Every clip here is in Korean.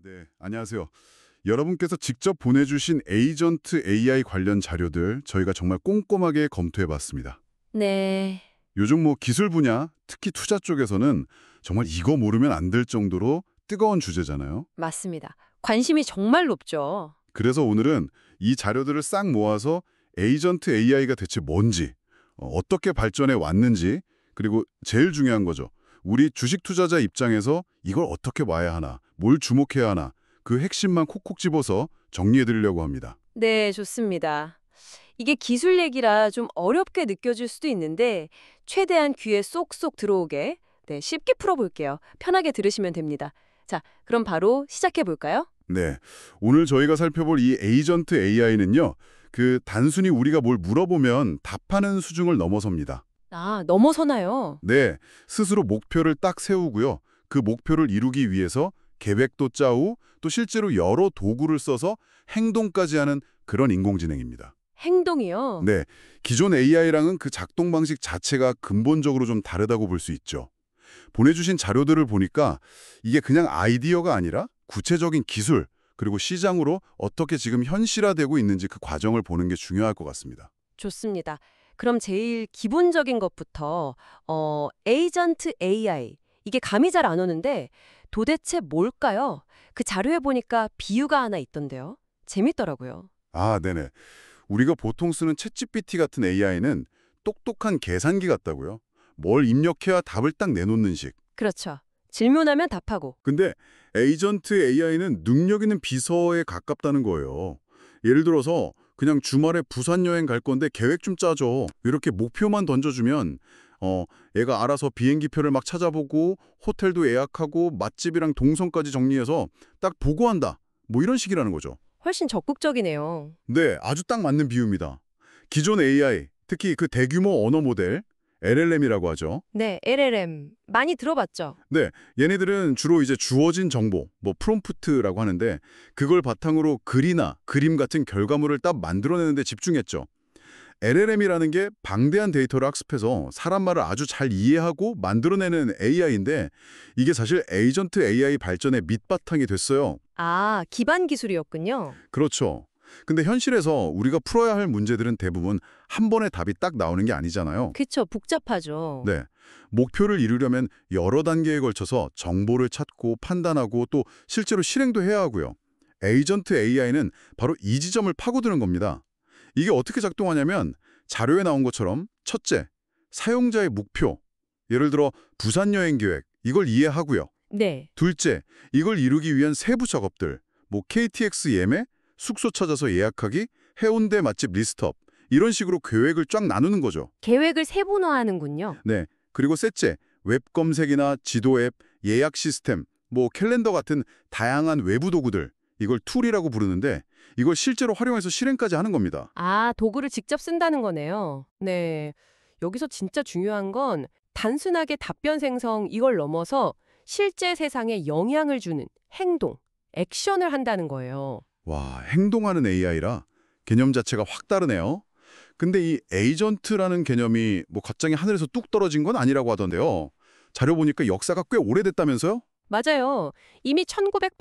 네, 안녕하세요. 여러분께서 직접 보내주신 에이전트 AI 관련 자료들 저희가 정말 꼼꼼하게 검토해봤습니다. 네, 요즘 기술 분야, 특히 투자 쪽에서는 정말 이거 모르면 안 될 정도로 뜨거운 주제잖아요. 맞습니다. 관심이 정말 높죠. 그래서 오늘은 이 자료들을 싹 모아서 에이전트 AI가 대체 뭔지, 어떻게 발전해 왔는지, 그리고 제일 중요한 거죠. 우리 주식 투자자 입장에서 이걸 어떻게 봐야 하나, 뭘 주목해야 하나, 그 핵심만 콕콕 집어서 정리해 드리려고 합니다. 네, 좋습니다. 이게 기술 얘기라 좀 어렵게 느껴질 수도 있는데 최대한 귀에 쏙쏙 들어오게 쉽게 풀어볼게요. 편하게 들으시면 됩니다. 자, 그럼 바로 시작해 볼까요? 네, 오늘 저희가 살펴볼 이 에이전트 AI는요, 단순히 우리가 뭘 물어보면 답하는 수준을 넘어섭니다. 아, 넘어서나요? 네, 스스로 목표를 딱 세우고요. 그 목표를 이루기 위해서 계획도 짜고 또 실제로 여러 도구를 써서 행동까지 하는 그런 인공지능입니다. 행동이요? 네, 기존 AI랑은 그 작동 방식 자체가 근본적으로 좀 다르다고 볼 수 있죠. 보내주신 자료들을 보니까 이게 그냥 아이디어가 아니라 구체적인 기술, 그리고 시장으로 어떻게 지금 현실화되고 있는지 그 과정을 보는 게 중요할 것 같습니다. 좋습니다. 그럼 제일 기본적인 것부터 에이전트 AI 이게 감이 잘 안 오는데 도대체 뭘까요? 그 자료에 보니까 비유가 하나 있던데요. 재밌더라고요. 아, 네네. 우리가 보통 쓰는 챗GPT 같은 AI는 똑똑한 계산기 같다고요. 뭘 입력해야 답을 딱 내놓는 식. 그렇죠. 질문하면 답하고. 근데 에이전트 AI는 능력 있는 비서에 가깝다는 거예요. 예를 들어서 그냥 주말에 부산 여행 갈 건데 계획 좀 짜줘. 이렇게 목표만 던져주면 얘가 알아서 비행기표를 막 찾아보고 호텔도 예약하고 맛집이랑 동선까지 정리해서 딱 보고한다. 뭐 이런 식이라는 거죠. 훨씬 적극적이네요. 네, 아주 딱 맞는 비유입니다. 기존 AI, 특히 그 대규모 언어 모델, LLM이라고 하죠. 네, LLM 많이 들어봤죠? 네, 얘네들은 주로 이제 주어진 정보, 뭐 프롬프트라고 하는데 그걸 바탕으로 글이나 그림 같은 결과물을 딱 만들어내는 데 집중했죠. LLM이라는 게 방대한 데이터를 학습해서 사람 말을 아주 잘 이해하고 만들어내는 AI인데 이게 사실 에이전트 AI 발전의 밑바탕이 됐어요. 아, 기반 기술이었군요. 그렇죠. 근데 현실에서 우리가 풀어야 할 문제들은 대부분 한 번에 답이 딱 나오는 게 아니잖아요. 그쵸, 복잡하죠. 네. 목표를 이루려면 여러 단계에 걸쳐서 정보를 찾고 판단하고 또 실제로 실행도 해야 하고요. 에이전트 AI는 바로 이 지점을 파고드는 겁니다. 이게 어떻게 작동하냐면 자료에 나온 것처럼 첫째, 사용자의 목표. 예를 들어 부산 여행 계획. 이걸 이해하고요. 네. 둘째, 이걸 이루기 위한 세부 작업들. 뭐 KTX 예매, 숙소 찾아서 예약하기, 해운대 맛집 리스트업. 이런 식으로 계획을 쫙 나누는 거죠. 계획을 세분화하는군요. 네. 그리고 셋째, 웹 검색이나 지도 앱, 예약 시스템, 뭐 캘린더 같은 다양한 외부 도구들, 이걸 툴이라고 부르는데 이걸 실제로 활용해서 실행까지 하는 겁니다. 아, 도구를 직접 쓴다는 거네요. 네. 여기서 진짜 중요한 건 단순하게 답변 생성 이걸 넘어서 실제 세상에 영향을 주는 행동, 액션을 한다는 거예요. 와, 행동하는 AI라 개념 자체가 확 다르네요. 근데 이 에이전트라는 개념이 뭐 갑자기 하늘에서 뚝 떨어진 건 아니라고 하던데요. 자료 보니까 역사가 꽤 오래됐다면서요? 맞아요. 이미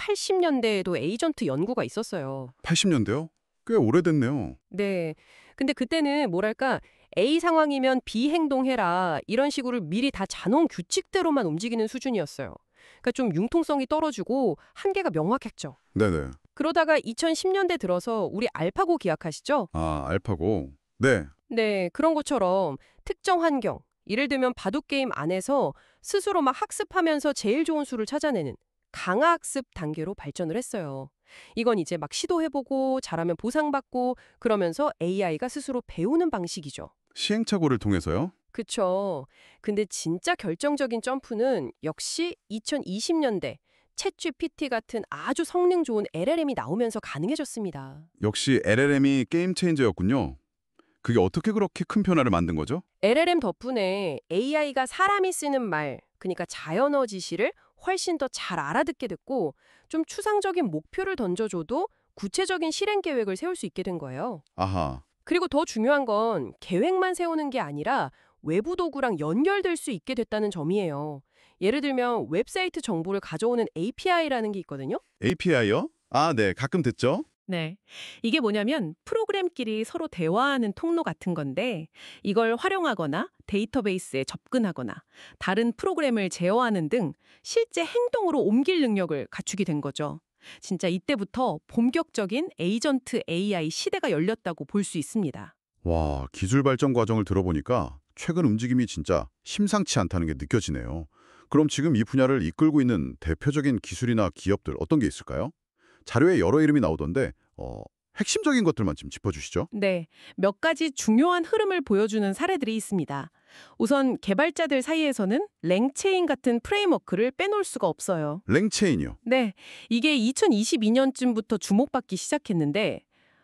1980년대에도 에이전트 연구가 있었어요. 80년대요? 꽤 오래됐네요. 네. 근데 그때는 뭐랄까, A 상황이면 B 행동해라. 이런 식으로 미리 다 자동 규칙대로만 움직이는 수준이었어요. 그러니까 좀 융통성이 떨어지고 한계가 명확했죠. 네네. 그러다가 2010년대 들어서 우리 알파고 기억하시죠? 아, 알파고. 네. 네, 그런 것처럼 특정 환경, 예를 들면 바둑게임 안에서 스스로 막 학습하면서 제일 좋은 수를 찾아내는 강화학습 단계로 발전을 했어요. 이건 이제 막 시도해보고 잘하면 보상받고 그러면서 AI가 스스로 배우는 방식이죠. 시행착오를 통해서요? 그쵸. 근데 진짜 결정적인 점프는 역시 2020년대 챗GPT 같은 아주 성능 좋은 LLM이 나오면서 가능해졌습니다. 역시 LLM이 게임 체인저였군요. 그게 어떻게 그렇게 큰 변화를 만든 거죠? LLM 덕분에 AI가 사람이 쓰는 말, 그러니까 자연어 지시를 훨씬 더 잘 알아듣게 됐고 좀 추상적인 목표를 던져줘도 구체적인 실행 계획을 세울 수 있게 된 거예요. 아하. 그리고 더 중요한 건 계획만 세우는 게 아니라 외부 도구랑 연결될 수 있게 됐다는 점이에요. 예를 들면 웹사이트 정보를 가져오는 API라는 게 있거든요. API요? 아, 네. 가끔 듣죠. 네. 이게 뭐냐면 프로그램끼리 서로 대화하는 통로 같은 건데 이걸 활용하거나 데이터베이스에 접근하거나 다른 프로그램을 제어하는 등 실제 행동으로 옮길 능력을 갖추게 된 거죠. 진짜 이때부터 본격적인 에이전트 AI 시대가 열렸다고 볼 수 있습니다. 와, 기술 발전 과정을 들어보니까 최근 움직임이 진짜 심상치 않다는 게 느껴지네요. 그럼 지금 이 분야를 이끌고 있는 대표적인 기술이나 기업들 어떤 게 있을까요? 자료에 여러 이름이 나오던데 핵심적인 것들만 좀 짚어주시죠. 네, 몇 가지 중요한 흐름을 보여주는 사례들이 있습니다. 우선 개발자들 사이에서는 랭체인 같은 프레임워크를 빼놓을 수가 없어요. 랭체인이요. 네, 이게 2022년쯤부터 주목받기 시작했는데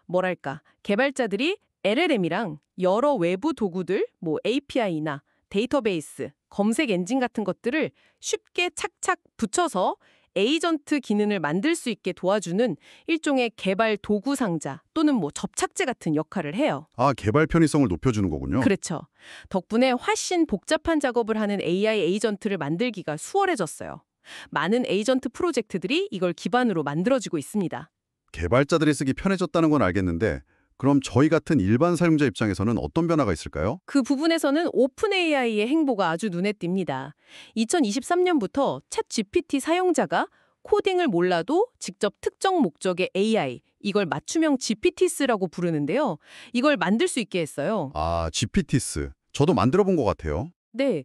뭐랄까, 개발자들이 LLM이랑 여러 외부 도구들, 뭐 API나 데이터베이스, 검색 엔진 같은 것들을 쉽게 착착 붙여서 에이전트 기능을 만들 수 있게 도와주는 일종의 개발 도구 상자 또는 뭐 접착제 같은 역할을 해요. 아, 개발 편의성을 높여주는 거군요. 그렇죠. 덕분에 훨씬 복잡한 작업을 하는 AI 에이전트를 만들기가 수월해졌어요. 많은 에이전트 프로젝트들이 이걸 기반으로 만들어지고 있습니다. 개발자들이 쓰기 편해졌다는 건 알겠는데 그럼 저희 같은 일반 사용자 입장에서는 어떤 변화가 있을까요? 그 부분에서는 오픈 AI의 행보가 아주 눈에 띕니다. 2023년부터 챗 GPT 사용자가 코딩을 몰라도 직접 특정 목적의 AI, 이걸 맞춤형 GPTs라고 부르는데요. 이걸 만들 수 있게 했어요. 아, GPTs. 저도 만들어 본 것 같아요. 네.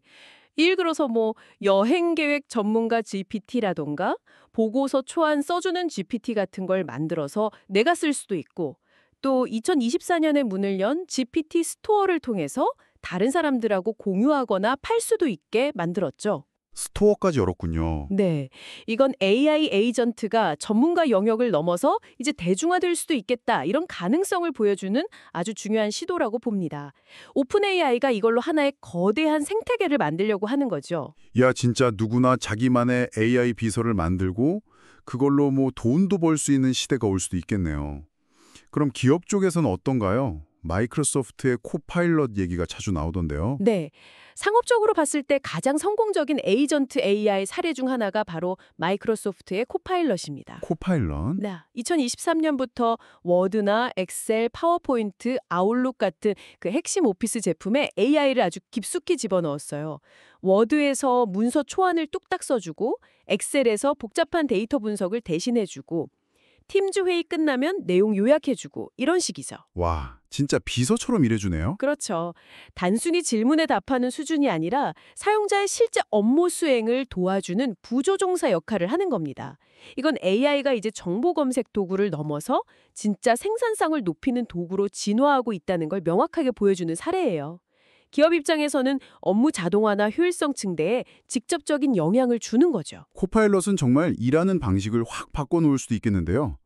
예를 들어서 뭐 여행계획 전문가 GPT라던가 보고서 초안 써주는 GPT 같은 걸 만들어서 내가 쓸 수도 있고 또 2024년에 문을 연 GPT 스토어를 통해서 다른 사람들하고 공유하거나 팔 수도 있게 만들었죠. 스토어까지 열었군요. 네. 이건 AI 에이전트가 전문가 영역을 넘어서 이제 대중화될 수도 있겠다. 이런 가능성을 보여주는 아주 중요한 시도라고 봅니다. 오픈 AI가 이걸로 하나의 거대한 생태계를 만들려고 하는 거죠. 야, 진짜 누구나 자기만의 AI 비서를 만들고 그걸로 뭐 돈도 벌 수 있는 시대가 올 수도 있겠네요. 그럼 기업 쪽에서는 어떤가요? 마이크로소프트의 코파일럿 얘기가 자주 나오던데요. 네. 상업적으로 봤을 때 가장 성공적인 에이전트 AI 사례 중 하나가 바로 마이크로소프트의 코파일럿입니다. 코파일럿? 네. 2023년부터 워드나 엑셀, 파워포인트, 아웃룩 같은 그 핵심 오피스 제품에 AI를 아주 깊숙이 집어넣었어요. 워드에서 문서 초안을 뚝딱 써주고 엑셀에서 복잡한 데이터 분석을 대신해주고 팀즈 회의 끝나면 내용 요약해주고 이런 식이죠. 와, 진짜 비서처럼 일해주네요. 그렇죠. 단순히 질문에 답하는 수준이 아니라 사용자의 실제 업무 수행을 도와주는 부조종사 역할을 하는 겁니다. 이건 AI가 이제 정보 검색 도구를 넘어서 진짜 생산성을 높이는 도구로 진화하고 있다는 걸 명확하게 보여주는 사례예요. 기업 입장에서는 업무 자동화나 효율성 증대에 직접적인 영향을 주는 거죠. 코파일럿은 정말 일하는 방식을 확 바꿔놓을 수도 있겠는데요.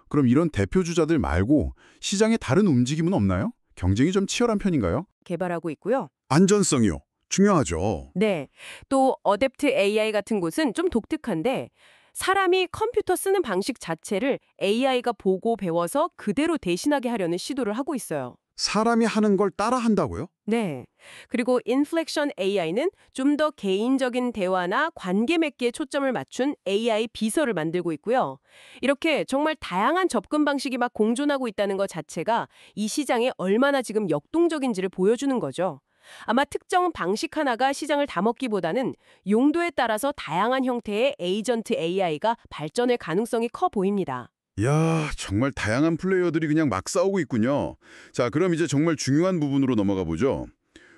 그럼 이런 대표 주자들 말고 시장에 다른 움직임은 없나요? 경쟁이 좀 치열한 편인가요? 개발하고 있고요. 안전성이요. 중요하죠. 네. 또 어댑트 AI 같은 곳은 좀 독특한데 사람이 컴퓨터 쓰는 방식 자체를 AI가 보고 배워서 그대로 대신하게 하려는 시도를 하고 있어요. 사람이 하는 걸 따라 한다고요? 네. 그리고 인플렉션 AI는 좀 더 개인적인 대화나 관계 맺기에 초점을 맞춘 AI 비서를 만들고 있고요. 이렇게 정말 다양한 접근 방식이 막 공존하고 있다는 것 자체가 이 시장에 얼마나 지금 역동적인지를 보여주는 거죠. 아마 특정 방식 하나가 시장을 다 먹기보다는 용도에 따라서 다양한 형태의 에이전트 AI가 발전할 가능성이 커 보입니다. 이야, 정말 다양한 플레이어들이 그냥 막 싸우고 있군요. 자, 그럼 이제 정말 중요한 부분으로 넘어가 보죠.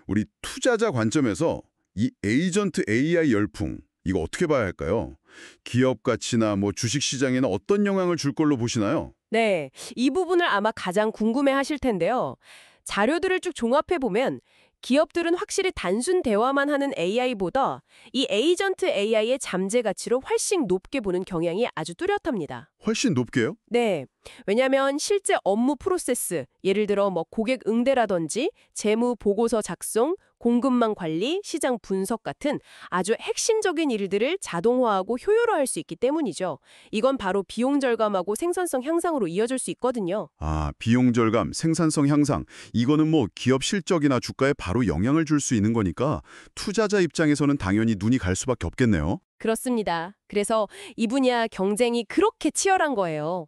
우리 투자자 관점에서 이 에이전트 AI 열풍, 이거 어떻게 봐야 할까요? 기업 가치나 뭐 주식 시장에는 어떤 영향을 줄 걸로 보시나요? 네, 이 부분을 아마 가장 궁금해 하실 텐데요. 자료들을 쭉 종합해 보면 기업들은 확실히 단순 대화만 하는 AI보다 이 에이전트 AI의 잠재 가치를 훨씬 높게 보는 경향이 아주 뚜렷합니다. 훨씬 높게요? 네, 왜냐하면 실제 업무 프로세스, 예를 들어 뭐 고객 응대라든지 재무 보고서 작성, 공급망 관리, 시장 분석 같은 아주 핵심적인 일들을 자동화하고 효율화할 수 있기 때문이죠. 이건 바로 비용 절감하고 생산성 향상으로 이어질 수 있거든요. 아, 비용 절감, 생산성 향상. 이거는 뭐 기업 실적이나 주가에 바로 영향을 줄 수 있는 거니까 투자자 입장에서는 당연히 눈이 갈 수밖에 없겠네요. 그렇습니다. 그래서 이 분야 경쟁이 그렇게 치열한 거예요.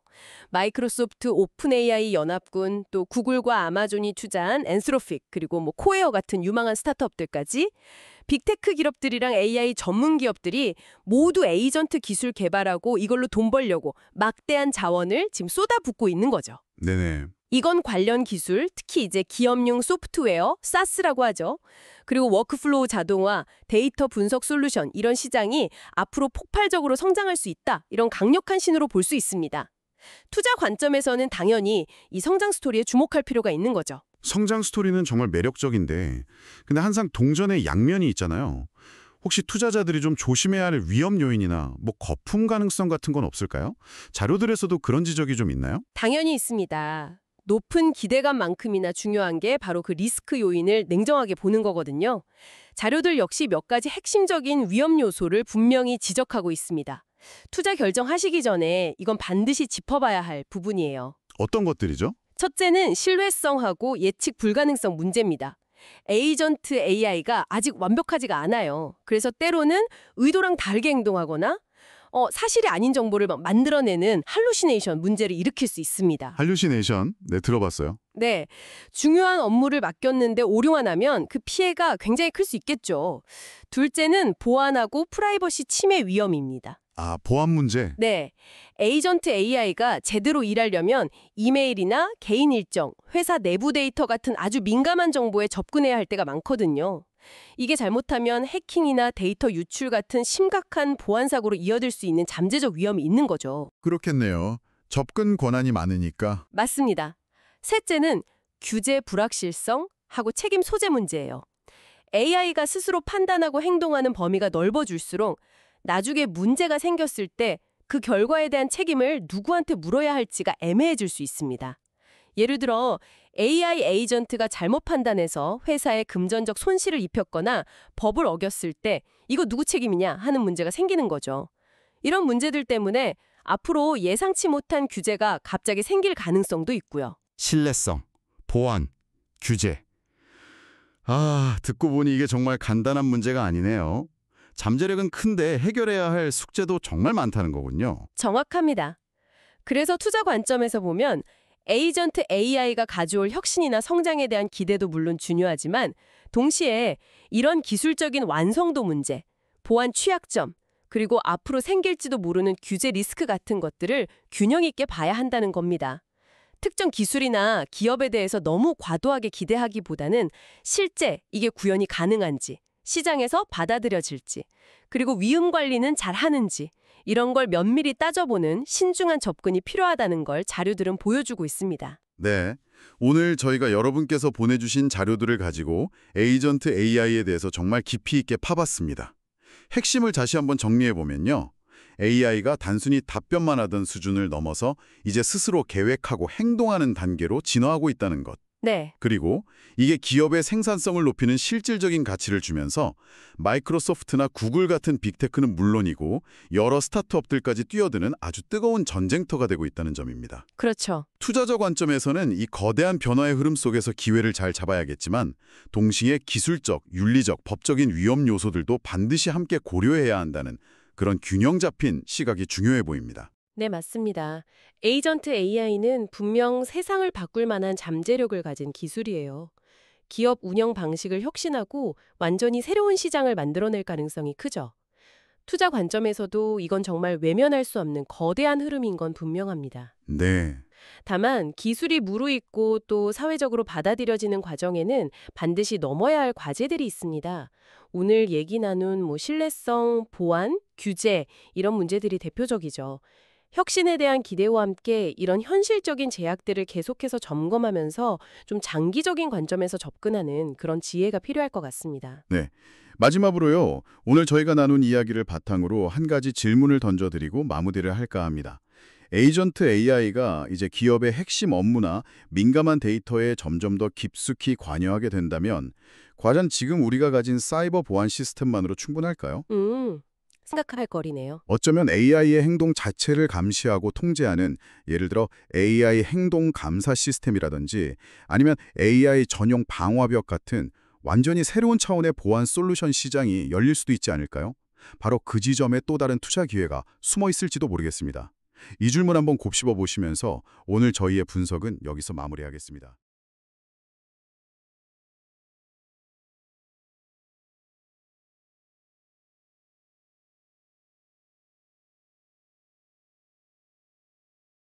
마이크로소프트 오픈 AI 연합군, 또 구글과 아마존이 투자한 엔스로픽, 그리고 뭐 코에어 같은 유망한 스타트업들까지 빅테크 기업들이랑 AI 전문 기업들이 모두 에이전트 기술 개발하고 이걸로 돈 벌려고 막대한 자원을 지금 쏟아붓고 있는 거죠. 네네. 이건 관련 기술, 특히 이제 기업용 소프트웨어, SaaS라고 하죠. 그리고 워크플로우 자동화, 데이터 분석 솔루션 이런 시장이 앞으로 폭발적으로 성장할 수 있다. 이런 강력한 신호로 볼 수 있습니다. 투자 관점에서는 당연히 이 성장 스토리에 주목할 필요가 있는 거죠. 성장 스토리는 정말 매력적인데 근데 항상 동전의 양면이 있잖아요. 혹시 투자자들이 좀 조심해야 할 위험 요인이나 뭐 거품 가능성 같은 건 없을까요? 자료들에서도 그런 지적이 좀 있나요? 당연히 있습니다. 높은 기대감만큼이나 중요한 게 바로 그 리스크 요인을 냉정하게 보는 거거든요. 자료들 역시 몇 가지 핵심적인 위험 요소를 분명히 지적하고 있습니다. 투자 결정하시기 전에 이건 반드시 짚어봐야 할 부분이에요. 어떤 것들이죠? 첫째는 신뢰성하고 예측 불가능성 문제입니다. 에이전트 AI가 아직 완벽하지가 않아요. 그래서 때로는 의도랑 다르게 행동하거나 사실이 아닌 정보를 막 만들어내는 할루시네이션 문제를 일으킬 수 있습니다. 할루시네이션. 네, 들어봤어요. 네, 중요한 업무를 맡겼는데 오류가 나면 그 피해가 굉장히 클 수 있겠죠. 둘째는 보안하고 프라이버시 침해 위험입니다. 아, 보안 문제. 네, 에이전트 AI가 제대로 일하려면 이메일이나 개인 일정, 회사 내부 데이터 같은 아주 민감한 정보에 접근해야 할 때가 많거든요. 이게 잘못하면 해킹이나 데이터 유출 같은 심각한 보안 사고로 이어질 수 있는 잠재적 위험이 있는 거죠. 그렇겠네요. 접근 권한이 많으니까. 맞습니다. 셋째는 규제 불확실성하고 책임 소재 문제예요. AI가 스스로 판단하고 행동하는 범위가 넓어질수록 나중에 문제가 생겼을 때 그 결과에 대한 책임을 누구한테 물어야 할지가 애매해질 수 있습니다. 예를 들어 AI 에이전트가 잘못 판단해서 회사에 금전적 손실을 입혔거나 법을 어겼을 때 이거 누구 책임이냐 하는 문제가 생기는 거죠. 이런 문제들 때문에 앞으로 예상치 못한 규제가 갑자기 생길 가능성도 있고요. 신뢰성, 보안, 규제. 아, 듣고 보니 이게 정말 간단한 문제가 아니네요. 잠재력은 큰데 해결해야 할 숙제도 정말 많다는 거군요. 정확합니다. 그래서 투자 관점에서 보면 에이전트 AI가 가져올 혁신이나 성장에 대한 기대도 물론 중요하지만 동시에 이런 기술적인 완성도 문제, 보안 취약점, 그리고 앞으로 생길지도 모르는 규제 리스크 같은 것들을 균형 있게 봐야 한다는 겁니다. 특정 기술이나 기업에 대해서 너무 과도하게 기대하기보다는 실제 이게 구현이 가능한지, 시장에서 받아들여질지, 그리고 위험 관리는 잘 하는지 이런 걸 면밀히 따져보는 신중한 접근이 필요하다는 걸 자료들은 보여주고 있습니다. 네, 오늘 저희가 여러분께서 보내주신 자료들을 가지고 에이전트 AI에 대해서 정말 깊이 있게 파봤습니다. 핵심을 다시 한번 정리해보면요. AI가 단순히 답변만 하던 수준을 넘어서 이제 스스로 계획하고 행동하는 단계로 진화하고 있다는 것. 네, 그리고 이게 기업의 생산성을 높이는 실질적인 가치를 주면서 마이크로소프트나 구글 같은 빅테크는 물론이고 여러 스타트업들까지 뛰어드는 아주 뜨거운 전쟁터가 되고 있다는 점입니다. 그렇죠. 투자자 관점에서는 이 거대한 변화의 흐름 속에서 기회를 잘 잡아야겠지만 동시에 기술적, 윤리적, 법적인 위험 요소들도 반드시 함께 고려해야 한다는 그런 균형 잡힌 시각이 중요해 보입니다. 네, 맞습니다. 에이전트 AI는 분명 세상을 바꿀 만한 잠재력을 가진 기술이에요. 기업 운영 방식을 혁신하고 완전히 새로운 시장을 만들어낼 가능성이 크죠. 투자 관점에서도 이건 정말 외면할 수 없는 거대한 흐름인 건 분명합니다. 네. 다만 기술이 무르익고 또 사회적으로 받아들여지는 과정에는 반드시 넘어야 할 과제들이 있습니다. 오늘 얘기 나눈 신뢰성, 보안, 규제 이런 문제들이 대표적이죠. 혁신에 대한 기대와 함께 이런 현실적인 제약들을 계속해서 점검하면서 좀 장기적인 관점에서 접근하는 그런 지혜가 필요할 것 같습니다. 네. 마지막으로요. 오늘 저희가 나눈 이야기를 바탕으로 한 가지 질문을 던져드리고 마무리를 할까 합니다. 에이전트 AI가 이제 기업의 핵심 업무나 민감한 데이터에 점점 더 깊숙이 관여하게 된다면 과연 지금 우리가 가진 사이버 보안 시스템만으로 충분할까요? 생각할 거리네요. 어쩌면 AI의 행동 자체를 감시하고 통제하는 예를 들어 AI 행동 감사 시스템이라든지 아니면 AI 전용 방화벽 같은 완전히 새로운 차원의 보안 솔루션 시장이 열릴 수도 있지 않을까요? 바로 그 지점에 또 다른 투자 기회가 숨어 있을지도 모르겠습니다. 이 질문 한번 곱씹어 보시면서 오늘 저희의 분석은 여기서 마무리하겠습니다.